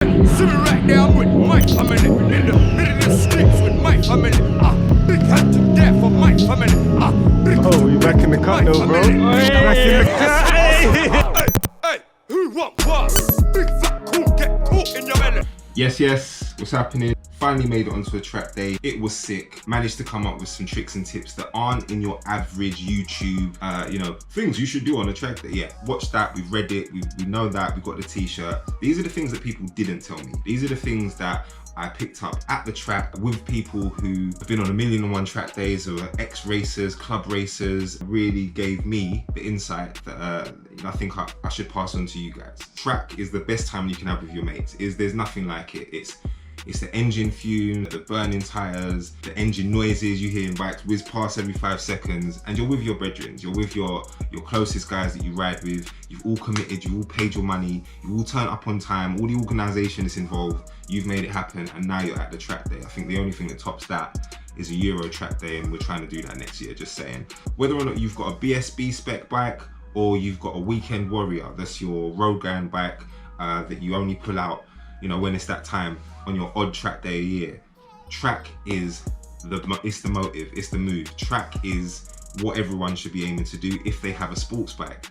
See me right there, I'm with my family. In the middle of the streets with my family. Big hand to death for my family. Oh, you back in the cut though, bro. Back in the cut. Hey, who want what? Big fat cool, get caught in your belly. Yes, what's happening? Finally made it onto a track day. It was sick. Managed to come up with some tricks and tips that aren't in your average YouTube, things you should do on a track day. Yeah, watch that, we've read it, we know that, we got the t-shirt. These are the things that people didn't tell me. These are the things that I picked up at the track with people who have been on 1,000,001 track days or ex-racers, club racers. Really gave me the insight that I think I should pass on to you guys. Track is the best time you can have with your mates. There's nothing like it. It's the engine fume, the burning tires, the engine noises you hear in bikes whiz past every 5 seconds, and you're with your brethren, you're with your closest guys that you ride with. You've all committed, you've all paid your money, you all turn up on time, all the organisation is involved, you've made it happen, and now you're at the track day. I think the only thing that tops that is a Euro track day, and we're trying to do that next year, just saying. Whether or not you've got a BSB spec bike, or you've got a Weekend Warrior, that's your road going bike that you only pull out when it's that time on your odd track day a year. Track is it's the motive, it's the move. Track is what everyone should be aiming to do if they have a sports bike.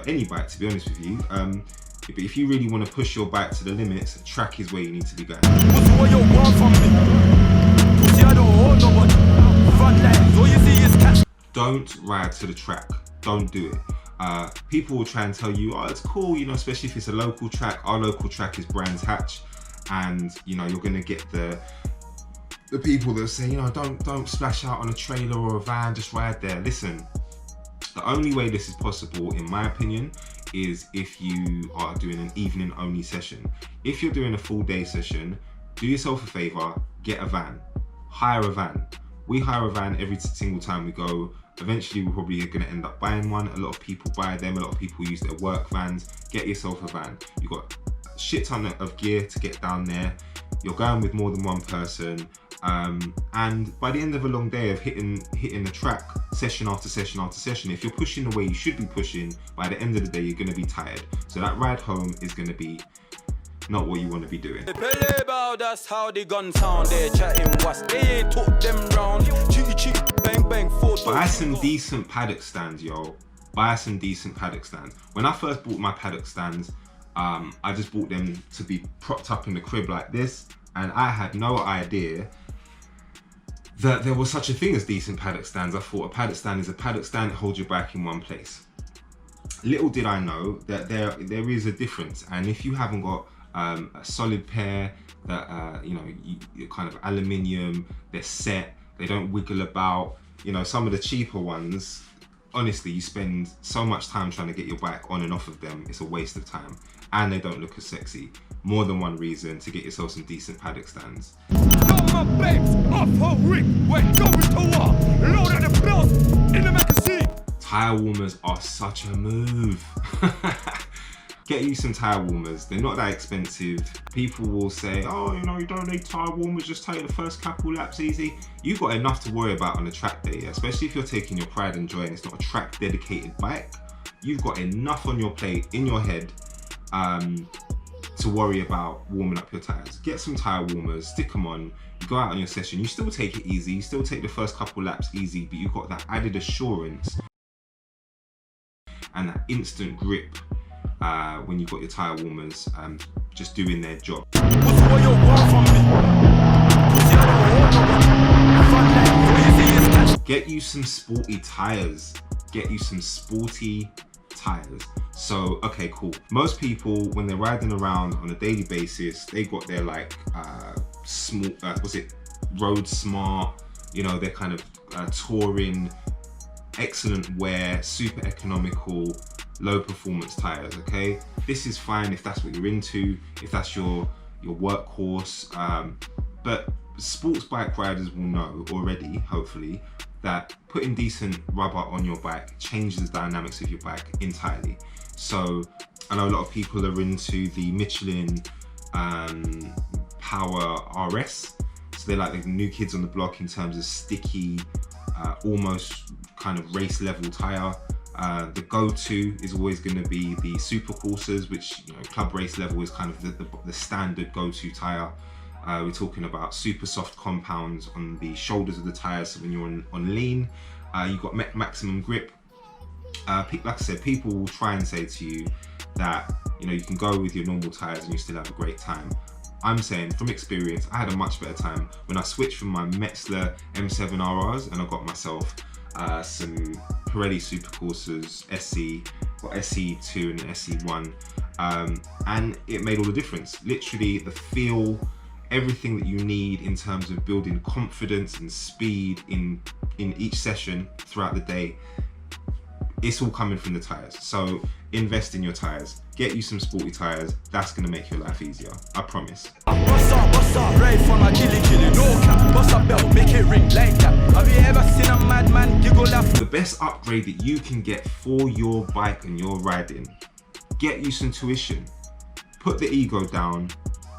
Any bike, to be honest with you. But if you really want to push your bike to the limits, track is where you need to be going. Don't ride to the track, don't do it. People will try and tell you, oh, it's cool, especially if it's a local track. Our local track is Brands Hatch, and you're gonna get the people that say, don't splash out on a trailer or a van, just ride there. Listen, the only way this is possible, in my opinion, is if you are doing an evening only session. If you're doing a full day session, do yourself a favor, get a van, hire a van. We hire a van every single time we go. Eventually, we're probably going to end up buying one. A lot of people buy them. A lot of people use their work vans. Get yourself a van. You've got a shit ton of gear to get down there. You're going with more than one person. And by the end of a long day of hitting the track, session after session after session, if you're pushing the way you should be pushing, by the end of the day, you're going to be tired. So that ride home is going to be not what you want to be doing. That's how the gun sound. They're chatting what's they ain't took them round. Cheat, bang, bang, photo. Buy some decent paddock stands, yo. Buy some decent paddock stands. When I first bought my paddock stands, I just bought them to be propped up in the crib like this, and I had no idea that there was such a thing as decent paddock stands. I thought a paddock stand is a paddock stand that holds your bike in one place. Little did I know that there is a difference, and if you haven't got a solid pair that you're kind of aluminium, they're set, they don't wiggle about. Some of the cheaper ones, honestly, you spend so much time trying to get your bike on and off of them, it's a waste of time, and they don't look as sexy. More than one reason to get yourself some decent paddock stands. My babes off her ring, we're going to war. Load of the bells in the magazine. Tire warmers are such a move. Get you some tire warmers. They're not that expensive. People will say, oh, you don't need tire warmers, just take the first couple laps easy. You've got enough to worry about on a track day, especially if you're taking your pride and joy and it's not a track dedicated bike. You've got enough on your plate, in your head, to worry about warming up your tires. Get some tire warmers, stick them on, you go out on your session, you still take it easy, you still take the first couple laps easy, but you've got that added assurance and that instant grip when you've got your tire warmers just doing their job. Get you some sporty tires. Get you some sporty tires. So, okay, cool. Most people, when they're riding around on a daily basis, they got their small, Road Smart, they're kind of touring, excellent wear, super economical, low performance tires. Okay, this is fine if that's what you're into, if that's your workhorse, but sports bike riders will know already, hopefully, that putting decent rubber on your bike changes the dynamics of your bike entirely. So I know a lot of people are into the Michelin Power RS, so they're like the new kids on the block in terms of sticky, almost kind of race level tire. The go-to is always going to be the super coursers, which, you know, club race level is kind of the standard go-to tire. We're talking about super soft compounds on the shoulders of the tires, so when you're on lean, you've got maximum grip. Like I said, people will try and say to you that, you know, you can go with your normal tires and you still have a great time. I'm saying from experience, I had a much better time when I switched from my Metzler M7 RRs and I got myself some Pirelli Super Coursers SE, got SE2 and SE1, and it made all the difference. Literally the feel, everything that you need in terms of building confidence and speed in each session throughout the day, it's all coming from the tires. So invest in your tires, get you some sporty tires. That's gonna make your life easier, I promise. Bust up, right from a chili, no cap. Bust up belt, make it ring like that. Have you ever seen a madman giggle laugh? The best upgrade that you can get for your bike and your riding, get you some tuition. Put the ego down,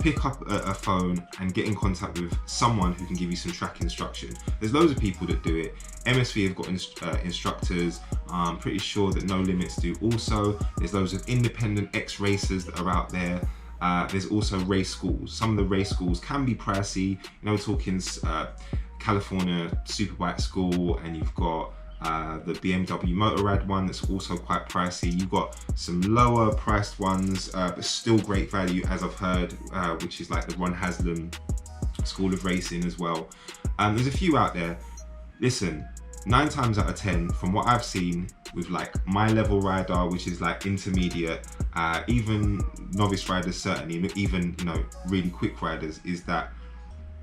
pick up a phone and get in contact with someone who can give you some track instruction. There's loads of people that do it. MSV have got instructors. I'm pretty sure that No Limits do also. There's loads of independent ex-racers that are out there. There's also race schools. Some of the race schools can be pricey. You know, we're talking California Superbike School, and you've got the BMW Motorrad one that's also quite pricey. You've got some lower priced ones, but still great value, as I've heard, which is like the Ron Haslam School of Racing as well. There's a few out there. Listen, 9 times out of 10, from what I've seen with like my level rider, which is like intermediate, even novice riders certainly, even, you know, really quick riders, is that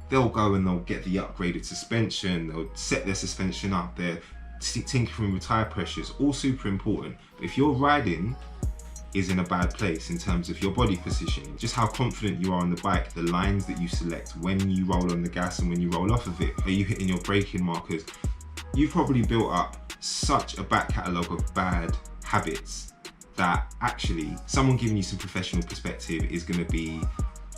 they'll go and they'll get the upgraded suspension, they'll set their suspension up, they're tinkering with tire pressures, all super important. But if your riding is in a bad place in terms of your body position, just how confident you are on the bike, the lines that you select, when you roll on the gas and when you roll off of it, are you hitting your braking markers? You've probably built up such a back catalogue of bad habits that actually someone giving you some professional perspective is going to be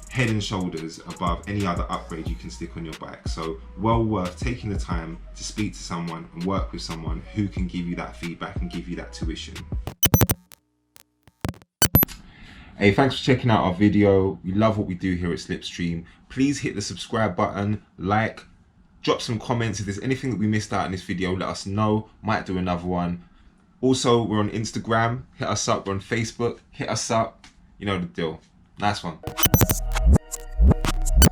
head and shoulders above any other upgrade you can stick on your bike. So well worth taking the time to speak to someone and work with someone who can give you that feedback and give you that tuition. Hey, thanks for checking out our video. We love what we do here at Slipstream. Please hit the subscribe button, like, drop some comments. If there's anything that we missed out in this video, let us know. Might do another one. Also, we're on Instagram. Hit us up. We're on Facebook. Hit us up. You know the deal. Nice one.